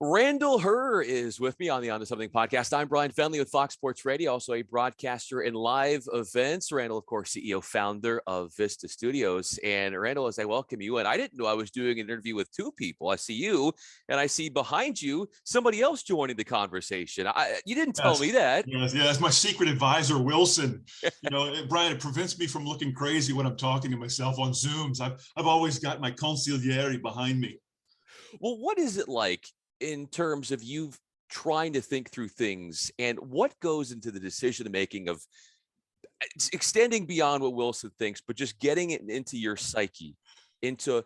Randall Heer is with me on the On to Something podcast. I'm Bryan Fenley with Fox Sports Radio, also a broadcaster in live events. Randall, of course, CEO, founder of Vista Studios. And Randall, as I welcome you, and I didn't know I was doing an interview with two people. I see you, and I see behind you somebody else joining the conversation. You didn't tell me Yes, that. yes, yeah. That's my secret advisor, Wilson. Bryan, it prevents me from looking crazy when I'm talking to myself on Zooms. I've always got my consigliere behind me. Well, what is it like in terms of you trying to think through things, and what goes into the decision making of extending beyond what Wilson thinks, but just getting it into your psyche, into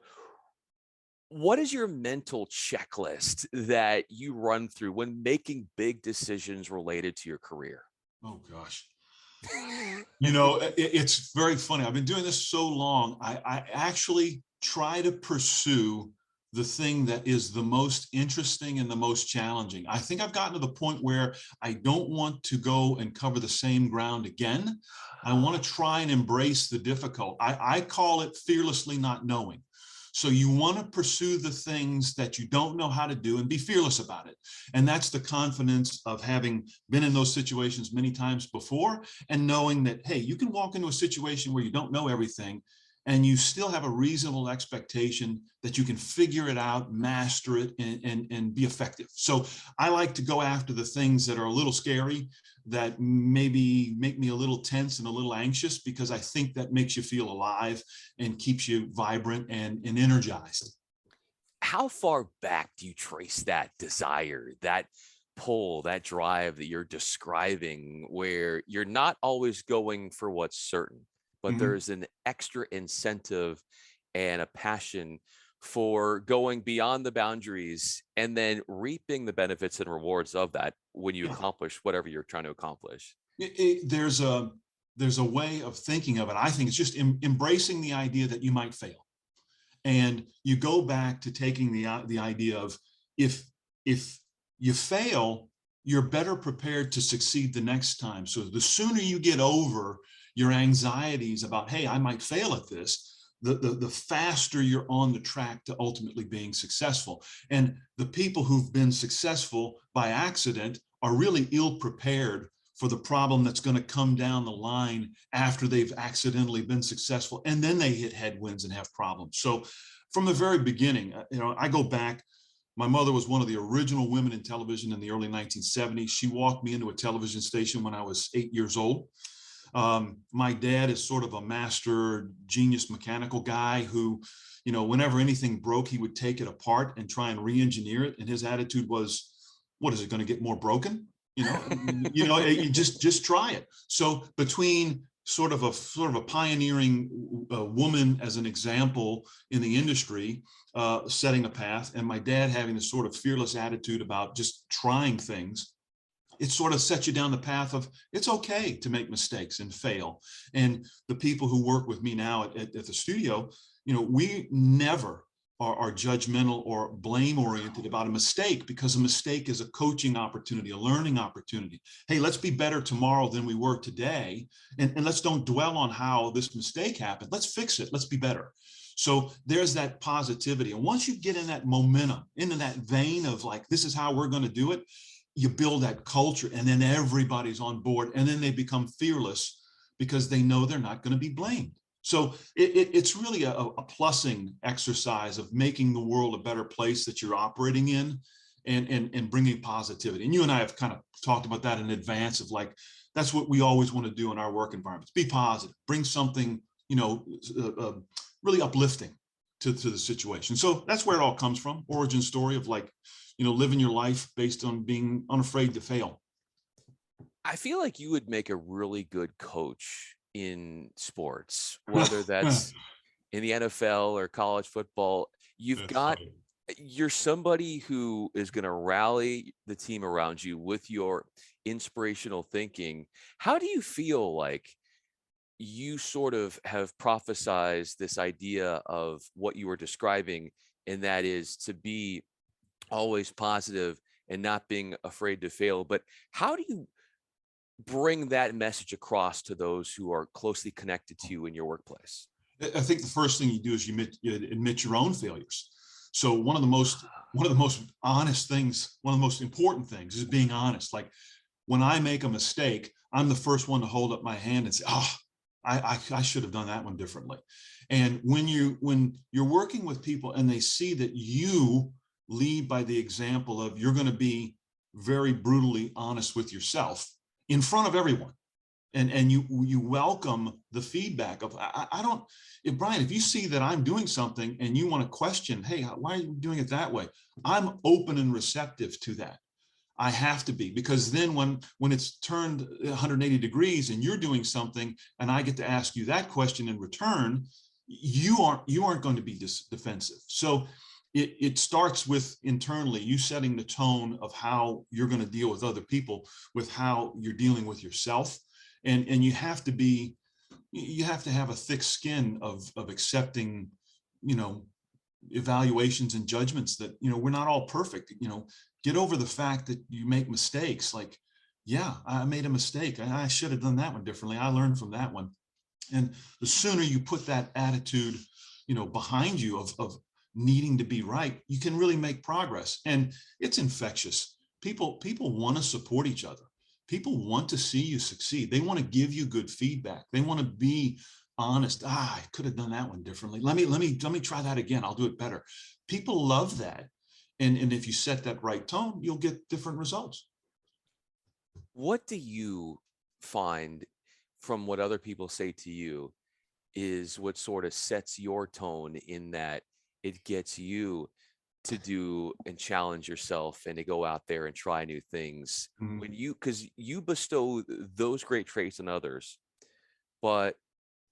what is your mental checklist that you run through when making big decisions related to your career? Oh gosh. It's very funny. I've been doing this so long. I actually try to pursue the thing that is the most interesting and the most challenging. I think I've gotten to the point where I don't want to go and cover the same ground again. I want to try and embrace the difficult. I call it fearlessly not knowing. So you want to pursue the things that you don't know how to do and be fearless about it. And that's the confidence of having been in those situations many times before and knowing that, hey, you can walk into a situation where you don't know everything and you still have a reasonable expectation that you can figure it out, master it, and be effective. So I like to go after the things that are a little scary, that maybe make me a little tense and a little anxious, because I think that makes you feel alive and keeps you vibrant and energized. How far back do you trace that desire, that pull, that drive that you're describing, where you're not always going for what's certain, but Mm-hmm. there's an extra incentive and a passion for going beyond the boundaries and then reaping the benefits and rewards of that when you Yeah. accomplish whatever you're trying to accomplish? There's a way of thinking of it. I think it's just embracing the idea that you might fail. And you go back to taking the idea of if you fail, you're better prepared to succeed the next time. So the sooner you get over your anxieties about, hey, I might fail at this, the faster you're on the track to ultimately being successful. And the people who've been successful by accident are really ill prepared for the problem that's going to come down the line after they've accidentally been successful, and then they hit headwinds and have problems. So from the very beginning, I go back. My mother was one of the original women in television in the early 1970s. She walked me into a television station when I was 8 years old. My dad is sort of a master genius mechanical guy who, whenever anything broke, he would take it apart and try and re-engineer it. And his attitude was, what is it going to get more broken? You just try it. So between sort of a pioneering woman as an example in the industry, setting a path, and my dad having this sort of fearless attitude about just trying things, it sort of sets you down the path of it's okay to make mistakes and fail. And the people who work with me now at the studio, we never are judgmental or blame oriented about a mistake, because a mistake is a coaching opportunity, a learning opportunity. Hey, let's be better tomorrow than we were today. And let's don't dwell on how this mistake happened. Let's fix it. Let's be better. So there's that positivity. And once you get in that momentum, into that vein of like, this is how we're going to do it, you build that culture, and then everybody's on board, and then they become fearless because they know they're not going to be blamed. So it's really a plussing exercise of making the world a better place that you're operating in, and bringing positivity. And you and I have kind of talked about that in advance of like, that's what we always want to do in our work environments. Be positive, bring something, really uplifting to the situation. So that's where it all comes from. Origin story of like, living your life based on being unafraid to fail. I feel like you would make a really good coach in sports, whether that's in the NFL or college football. That's funny. You're somebody who is going to rally the team around you with your inspirational thinking. How do you feel like you sort of have prophesized this idea of what you were describing, and that is to be always positive and not being afraid to fail? But how do you bring that message across to those who are closely connected to you in your workplace? I think the first thing you do is you admit your own failures. So one of the most honest things, one of the most important things is being honest. Like when I make a mistake, I'm the first one to hold up my hand and say, oh, I should have done that one differently. And when you're working with people and they see that you lead by the example of you're going to be very brutally honest with yourself in front of everyone, and you welcome the feedback of I don't, if Bryan, if you see that I'm doing something and you want to question, hey, why are you doing it that way? I'm open and receptive to that. I have to be, because then when it's turned 180 degrees and you're doing something and I get to ask you that question in return, you aren't going to be defensive. So it starts with internally you setting the tone of how you're going to deal with other people, with how you're dealing with yourself. And you have to have a thick skin of accepting, evaluations and judgments that, we're not all perfect. Get over the fact that you make mistakes. Like, yeah, I made a mistake. I should have done that one differently. I learned from that one. And the sooner you put that attitude, behind you of needing to be right, you can really make progress. And it's infectious. People want to support each other. People want to see you succeed. They want to give you good feedback. They want to be honest. I could have done that one differently. Let me try that again. I'll do it better. People love that. And if you set that right tone, you'll get different results. What do you find from what other people say to you is what sort of sets your tone, in that it gets you to do and challenge yourself and to go out there and try new things? Mhm. Because you bestow those great traits on others, but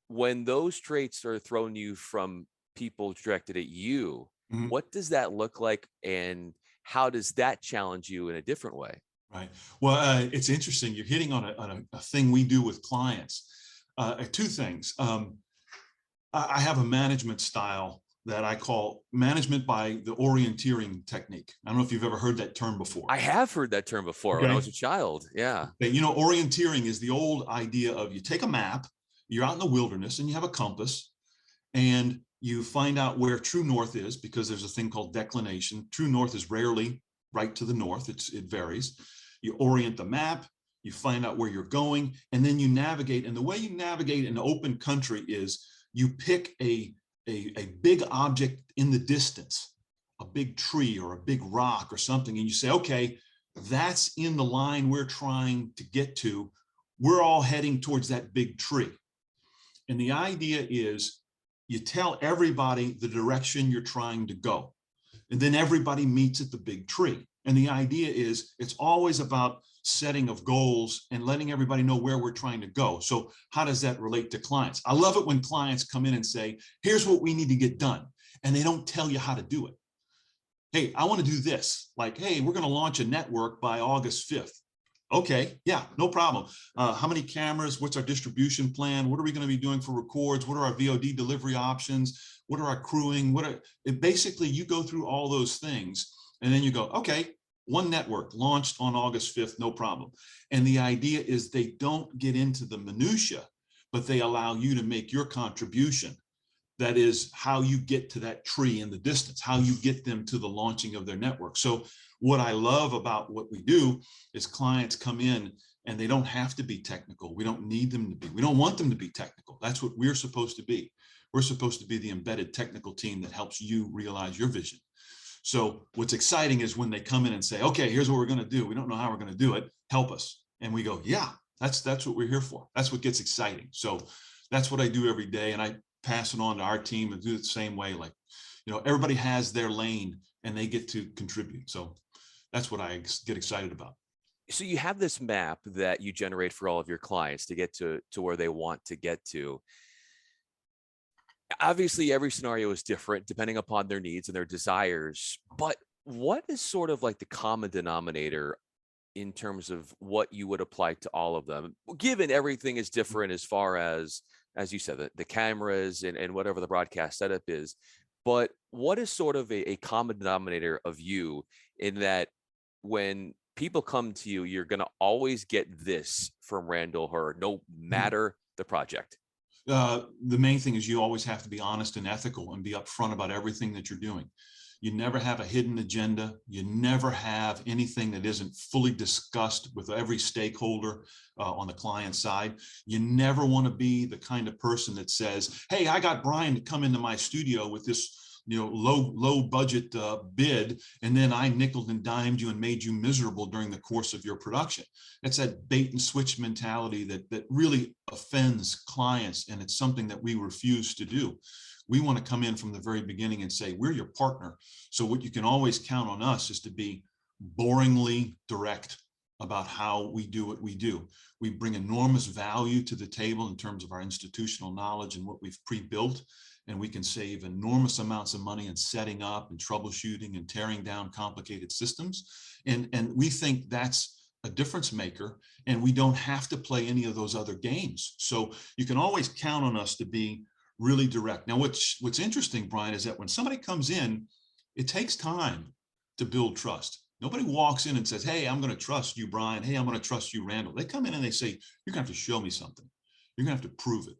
when those traits are thrown you from people directed at you, Mhm. what does that look like, and how does that challenge you in a different way? Right. Well, it's interesting. You're hitting on a thing we do with clients. Two things. I have a management style that I call management by the orienteering technique. I don't know if you've ever heard that term before. I have heard that term before when I Okay. was a child. Yeah. Orienteering is the old idea of you take a map, you're out in the wilderness, and you have a compass, and you find out where true north is, because there's a thing called declination. True north is rarely right to the north. It varies. You orient the map, you find out where you're going, and then you navigate. And the way you navigate in open country is you pick a big object in the distance, a big tree or a big rock or something, and you say, okay, that's in the line we're trying to get to. We're all heading towards that big tree. And the idea is you tell everybody the direction you're trying to go, and then everybody meets at the big tree. And the idea is it's always about setting of goals and letting everybody know where we're trying to go. So how does that relate to clients? I love it when clients come in and say, here's what we need to get done, and they don't tell you how to do it. Hey, I want to do this. Like, hey, we're going to launch a network by August 5th. Okay, yeah, no problem. How many cameras? What's our distribution plan? What are we going to be doing for records? What are our VOD delivery options? What are our crewing? Basically, you go through all those things, and then you go, okay, one network launched on August 5th, no problem. And the idea is they don't get into the minutia, but they allow you to make your contribution. That is how you get to that tree in the distance, how you get them to the launching of their network. So what I love about what we do is clients come in and they don't have to be technical. We don't need them to be. We don't want them to be technical. That's what we're supposed to be. We're supposed to be the embedded technical team that helps you realize your vision. So what's exciting is when they come in and say, okay, here's what we're going to do. We don't know how we're going to do it. Help us. And we go, yeah, that's what we're here for. That's what gets exciting. So that's what I do every day. And I pass it on to our team and do it the same way. Like, everybody has their lane and they get to contribute. So that's what I get excited about. So you have this map that you generate for all of your clients to get to where they want to get to. Obviously, every scenario is different depending upon their needs and their desires. But what is sort of like the common denominator in terms of what you would apply to all of them, given everything is different as far as you said, the cameras and whatever the broadcast setup is? But what is sort of a common denominator of you, in that when people come to you, you're going to always get this from Randall Heer, no matter the project? The main thing is you always have to be honest and ethical and be upfront about everything that you're doing. You never have a hidden agenda. You never have anything that isn't fully discussed with every stakeholder on the client side. You never want to be the kind of person that says, hey, I got Bryan to come into my studio with this low budget bid, and then I nickeled and dimed you and made you miserable during the course of your production. It's that bait and switch mentality that really offends clients, and it's something that we refuse to do. We want to come in from the very beginning and say, we're your partner. So what you can always count on us is to be boringly direct about how we do what we do. We bring enormous value to the table in terms of our institutional knowledge and what we've pre-built, and we can save enormous amounts of money in setting up and troubleshooting and tearing down complicated systems. And we think that's a difference maker, and we don't have to play any of those other games. So you can always count on us to be really direct. Now, what's interesting, Bryan, is that when somebody comes in, it takes time to build trust. Nobody walks in and says, hey, I'm going to trust you, Bryan. Hey, I'm going to trust you, Randall. They come in and they say, you're going to have to show me something. You're going to have to prove it.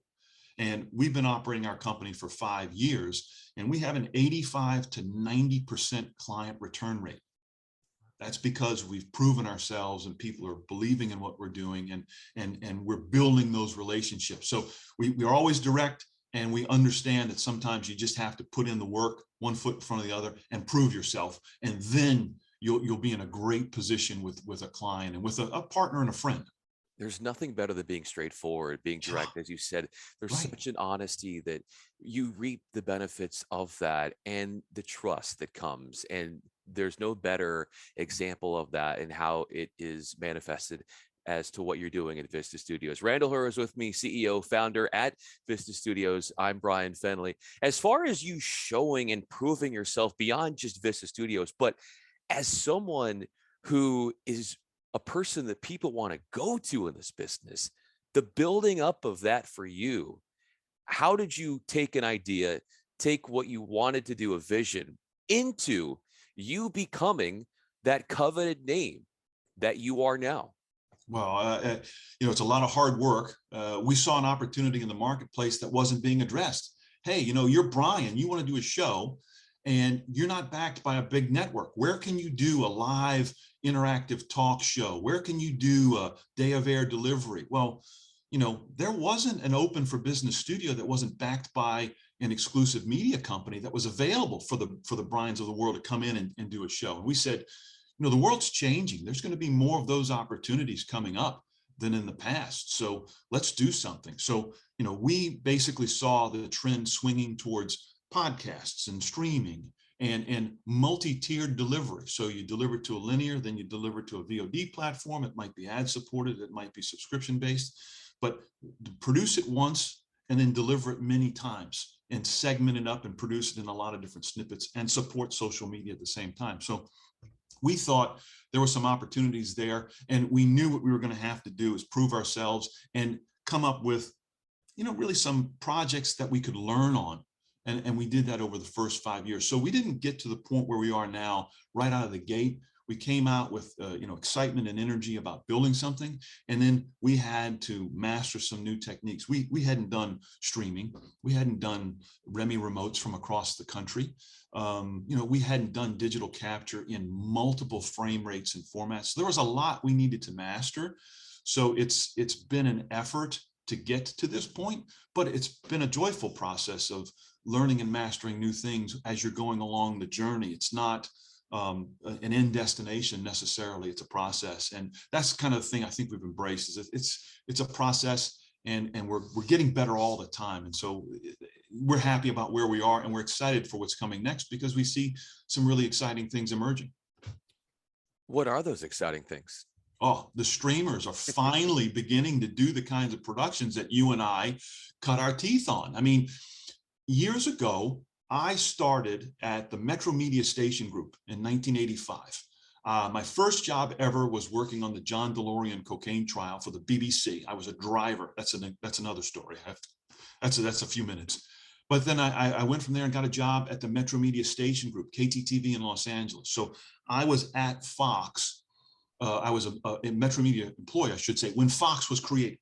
And we've been operating our company for 5 years, and we have an 85 to 90% client return rate. That's because we've proven ourselves and people are believing in what we're doing, and we're building those relationships. So we are always direct, and we understand that sometimes you just have to put in the work, one foot in front of the other, and prove yourself. And then you'll be in a great position with a client and with a partner and a friend. There's nothing better than being straightforward, being direct. As you said, there's Right. such an honesty that you reap the benefits of that and the trust that comes. And there's no better example of that and how it is manifested as to what you're doing at Vista Studios. Randall Heer is with me, CEO, founder at Vista Studios. I'm Bryan Fenley. As far as you showing and proving yourself beyond just Vista Studios, but as someone who is a person that people want to go to in this business, the building up of that for you, how did you take an idea, take what you wanted to do, a vision, into you becoming that coveted name that you are now? Well, it's a lot of hard work. We saw an opportunity in the marketplace that wasn't being addressed. Hey, you're Bryan, you want to do a show, and you're not backed by a big network. Where can you do a live interactive talk show? Where can you do a day of air delivery? Well, there wasn't an open for business studio that wasn't backed by an exclusive media company that was available for the Bryans of the world to come in and do a show. And we said, the world's changing. There's going to be more of those opportunities coming up than in the past. So let's do something. So, we basically saw the trend swinging towards podcasts and streaming and multi-tiered delivery. So you deliver to a linear, then you deliver to a VOD platform. It might be ad supported, it might be subscription based, but produce it once and then deliver it many times and segment it up and produce it in a lot of different snippets and support social media at the same time. So we thought there were some opportunities there, and we knew what we were going to have to do is prove ourselves and come up with, really some projects that we could learn on. And we did that over the first 5 years. So we didn't get to the point where we are now right out of the gate. We came out with, excitement and energy about building something. And then we had to master some new techniques. We hadn't done streaming. We hadn't done Remy remotes from across the country. We hadn't done digital capture in multiple frame rates and formats. So there was a lot we needed to master. So it's been an effort to get to this point, but it's been a joyful process of learning and mastering new things as you're going along the journey. It's not an end destination necessarily. It's a process, and that's kind of the thing I think we've embraced. Is it's a process, and we're getting better all the time. And so we're happy about where we are, and we're excited for what's coming next because we see some really exciting things emerging. What are those exciting things? Oh, the streamers are finally beginning to do the kinds of productions that you and I cut our teeth on. I mean, years ago, I started at the Metro Media Station Group in 1985. My first job ever was working on the John DeLorean cocaine trial for the BBC. I was a driver. That's another story. That's a few minutes. But then I went from there and got a job at the Metro Media Station Group, KTTV in Los Angeles. So I was at Fox. I was a Metro Media employee, I should say, when Fox was created.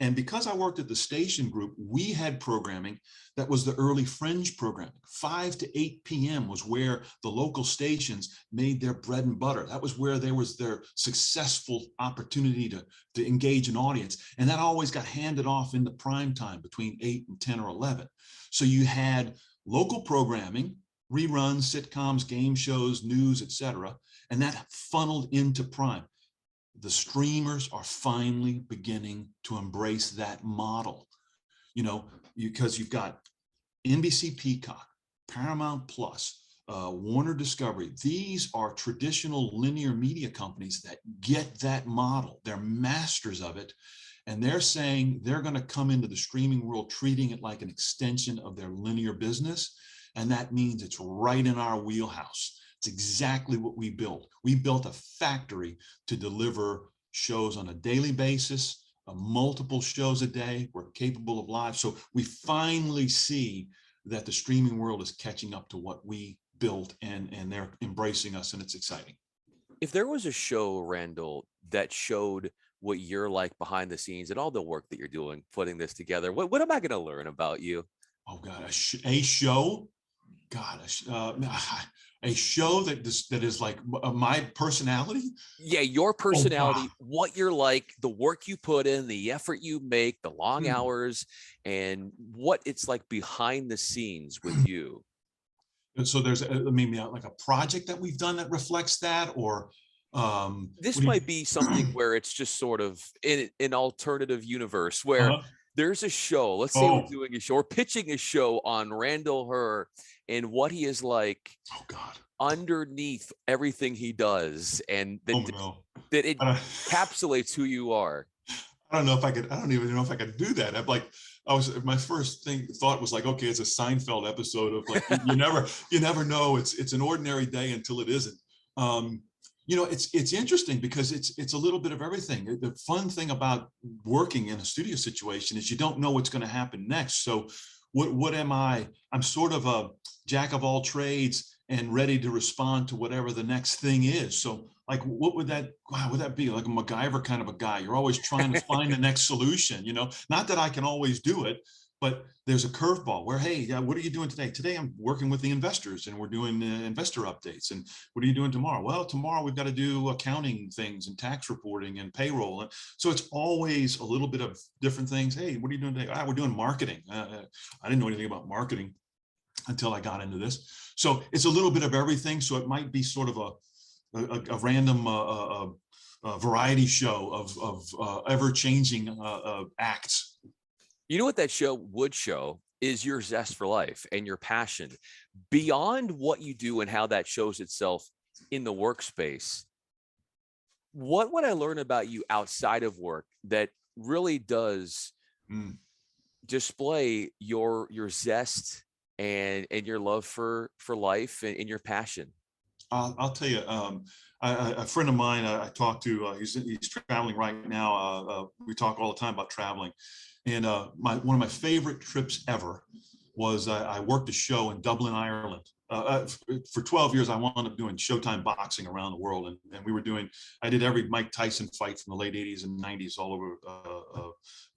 And because I worked at the station group, we had programming that was the early fringe programming. 5 to 8 p.m. was where the local stations made their bread and butter. That was where there was their successful opportunity to engage an audience. And that always got handed off into prime time between 8 and 10 or 11. So you had local programming, reruns, sitcoms, game shows, news, etc. And that funneled into prime. The streamers are finally beginning to embrace that model, because you've got NBC Peacock, Paramount Plus, Warner Discovery. These are traditional linear media companies that get that model. They're masters of it. And they're saying they're going to come into the streaming world treating it like an extension of their linear business. And that means it's right in our wheelhouse. It's exactly what we built. We built a factory to deliver shows on a daily basis, multiple shows a day. We're capable of live. So we finally see that the streaming world is catching up to what we built, and they're embracing us, and it's exciting. If there was a show, Randall, that showed what you're like behind the scenes and all the work that you're doing, putting this together, what am I going to learn about you? Oh God, a show? God, a show that is like my personality. Yeah, your personality, Oh, what you're like, the work you put in, the effort you make, the long hours, and what it's like behind the scenes with you. And so there's maybe like a project that we've done that reflects that, or This might be something where it's just sort of in an alternative universe where there's a show. Let's say we're doing a show or pitching a show on Randall Heer and what he is like. Oh God. Underneath everything he does, and that it encapsulates who you are. I don't know if I could. I don't even know if I could do that. My first thought was like, okay, it's a Seinfeld episode of like, you never know. It's an ordinary day until it isn't. It's interesting because it's a little bit of everything. The fun thing about working in a studio situation is you don't know what's going to happen next. So what am I? I'm sort of a jack of all trades and ready to respond to whatever the next thing is. So like, what would that be? Like a MacGyver kind of a guy. You're always trying to find the next solution, not that I can always do it, but there's a curveball where, hey, what are you doing today? Today, I'm working with the investors and we're doing investor updates. And what are you doing tomorrow? Well, tomorrow we've got to do accounting things and tax reporting and payroll. And so it's always a little bit of different things. Hey, what are you doing today? We're doing marketing. I didn't know anything about marketing until I got into this. So it's a little bit of everything. So it might be sort of a random variety show of ever-changing acts. You know what that show would show is your zest for life and your passion beyond what you do and how that shows itself in the workspace. What would I learn about you outside of work that really does display your zest and your love for life and your passion? I'll tell you, a friend of mine I talked to, he's traveling right now. We talk all the time about traveling. And one of my favorite trips ever was I worked a show in Dublin, Ireland. For 12 years, I wound up doing Showtime boxing around the world. And I did every Mike Tyson fight from the late 80s and 90s all over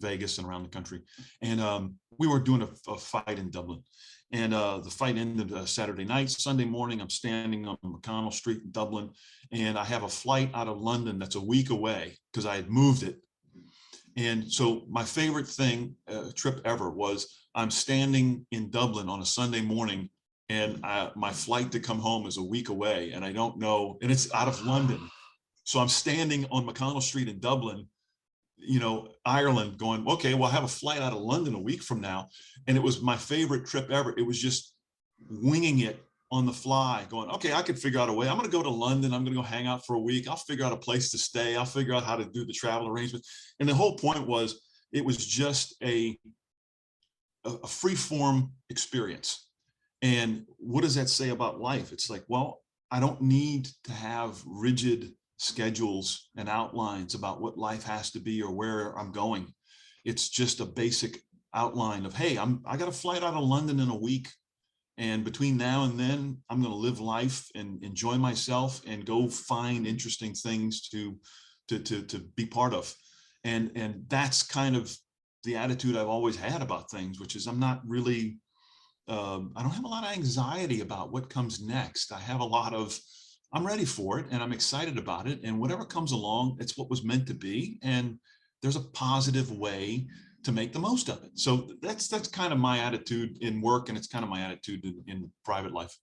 Vegas and around the country. And we were doing a fight in Dublin. And the fight ended Saturday night. Sunday morning, I'm standing on McConnell Street in Dublin, and I have a flight out of London that's a week away because I had moved it. And so my favorite trip ever was I'm standing in Dublin on a Sunday morning, and my flight to come home is a week away, and I don't know, and it's out of London. So I'm standing on McConnell Street in Dublin, Ireland, going, okay, well, I have a flight out of London a week from now. And it was my favorite trip ever. It was just winging it on the fly, going, okay, I could figure out a way. I'm going to go to London. I'm going to go hang out for a week. I'll figure out a place to stay. I'll figure out how to do the travel arrangements. And the whole point was, it was just a free form experience. And what does that say about life? It's like, well, I don't need to have rigid schedules and outlines about what life has to be or where I'm going. It's just a basic outline of, hey, I got a flight out of London in a week. And between now and then, I'm going to live life and enjoy myself and go find interesting things to be part of. And that's kind of the attitude I've always had about things, which is I'm not really, I don't have a lot of anxiety about what comes next. I have a lot of, I'm ready for it and I'm excited about it. And whatever comes along, it's what was meant to be. And there's a positive way to make the most of it. So that's kind of my attitude in work, and it's kind of my attitude in private life.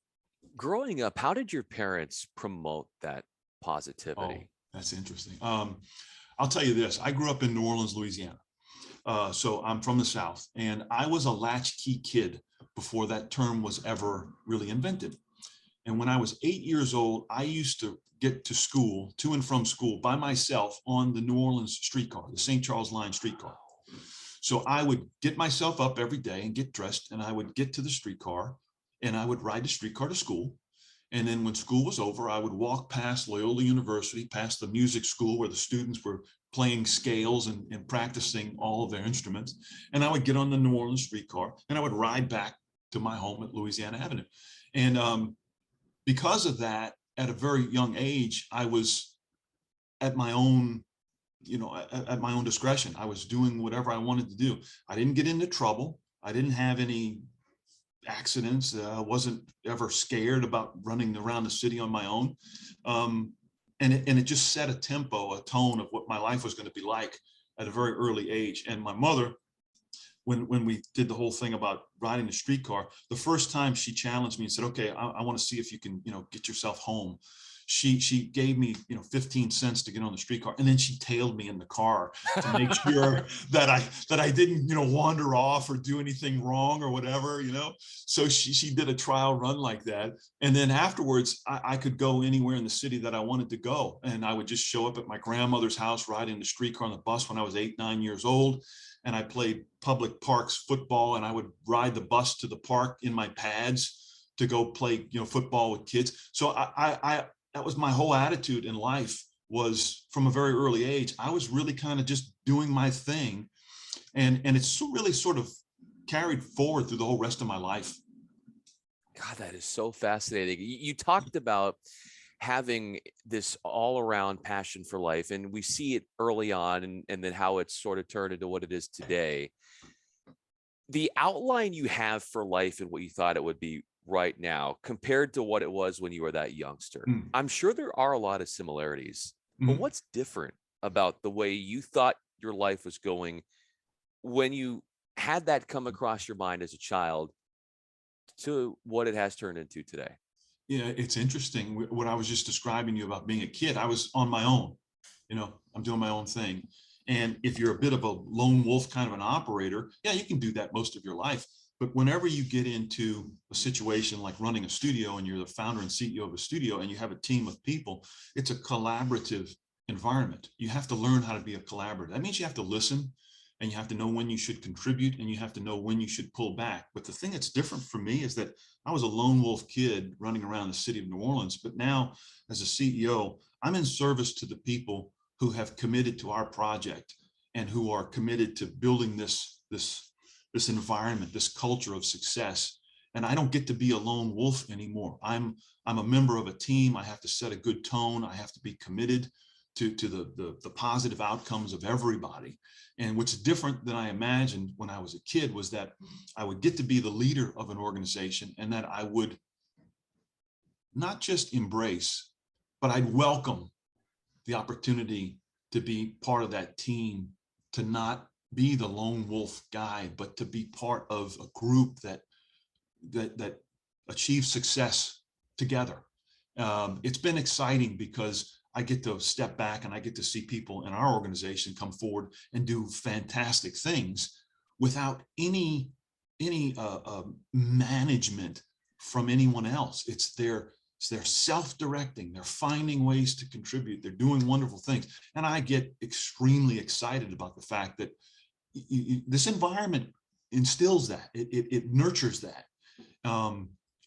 Growing up, how did your parents promote that Oh, positivity? that's interesting. I'll tell you this. I grew up in New Orleans, Louisiana. So I'm from the South, and I was a latchkey kid before that term was ever really invented. And when I was 8 years old, I used to get to school, to and from school, by myself on the New Orleans streetcar, the St. Charles Line streetcar. So I would get myself up every day and get dressed, and I would get to the streetcar, and I would ride the streetcar to school. And then when school was over, I would walk past Loyola University, past the music school where the students were playing scales and practicing all of their instruments. And I would get on the New Orleans streetcar and I would ride back to my home at Louisiana Avenue. And because of that, at a very young age, I was at my own, at my own discretion. I was doing whatever I wanted to do. I didn't get into trouble. I didn't have any accidents. I wasn't ever scared about running around the city on my own. And it just set a tempo, a tone of what my life was going to be like at a very early age. And my mother, when we did the whole thing about riding the streetcar, the first time she challenged me and said, okay, I want to see if you can, get yourself home. She gave me, 15 cents to get on the streetcar, and then she tailed me in the car to make sure that I didn't, wander off or do anything wrong or whatever, So she did a trial run like that. And then afterwards, I could go anywhere in the city that I wanted to go. And I would just show up at my grandmother's house, riding the streetcar on the bus when I was 8, 9 years old. And I played public parks football, and I would ride the bus to the park in my pads to go play, football with kids. So I that was my whole attitude in life, was from a very early age. I was really kind of just doing my thing. And it's really sort of carried forward through the whole rest of my life. God, that is so fascinating. You talked about having this all around passion for life, and we see it early on, and then how it's sort of turned into what it is today. The outline you have for life and what you thought it would be right now compared to what it was when you were that youngster, Mm. I'm sure there are a lot of similarities, but Mhm. what's different about the way you thought your life was going when you had that come across your mind as a child to what it has turned into today? Yeah, it's interesting what I was just describing to you about being a kid. I was on my own, I'm doing my own thing. And if you're a bit of a lone wolf kind of an operator, yeah, you can do that most of your life. But whenever you get into a situation like running a studio, and you're the founder and CEO of a studio, and you have a team of people, it's a collaborative environment. You have to learn how to be a collaborator. That means you have to listen, and you have to know when you should contribute, and you have to know when you should pull back. But the thing that's different for me is that I was a lone wolf kid running around the city of New Orleans, but now as a CEO, I'm in service to the people who have committed to our project and who are committed to building this environment, this culture of success. And I don't get to be a lone wolf anymore. I'm a member of a team. I have to set a good tone. I have to be committed to the positive outcomes of everybody. And what's different than I imagined when I was a kid was that I would get to be the leader of an organization, and that I would not just embrace, but I'd welcome the opportunity to be part of that team, to not be the lone wolf guy, but to be part of a group that achieves success together. It's been exciting because I get to step back and I get to see people in our organization come forward and do fantastic things without any management from anyone else. They're self-directing. They're finding ways to contribute. They're doing wonderful things, and I get extremely excited about the fact that this environment instills that. It nurtures that.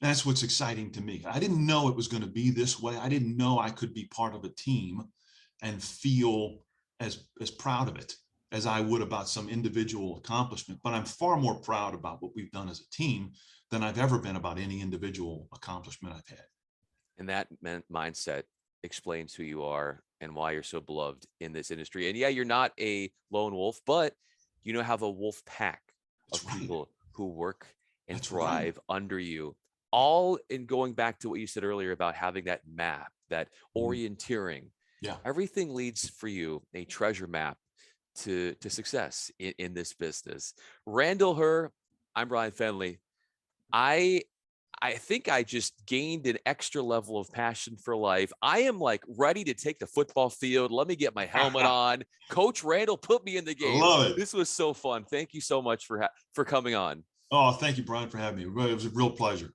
That's what's exciting to me. I didn't know it was going to be this way. I didn't know I could be part of a team and feel as proud of it as I would about some individual accomplishment. But I'm far more proud about what we've done as a team than I've ever been about any individual accomplishment I've had. And that mindset explains who you are and why you're so beloved in this industry. And yeah, you're not a lone wolf, but you now have a wolf pack of That's right. people who work and That's right. thrive under you. All in going back to what you said earlier about having that map, that orienteering. Yeah. Everything leads for you a treasure map to success in this business. Randall Heer, I'm Bryan Fenley. I I think I just gained an extra level of passion for life. I am like ready to take the football field. Let me get my helmet on. Coach Randall, put me in the game. Love it. This was so fun. Thank you so much for coming on. Oh, thank you, Bryan, for having me. It was a real pleasure.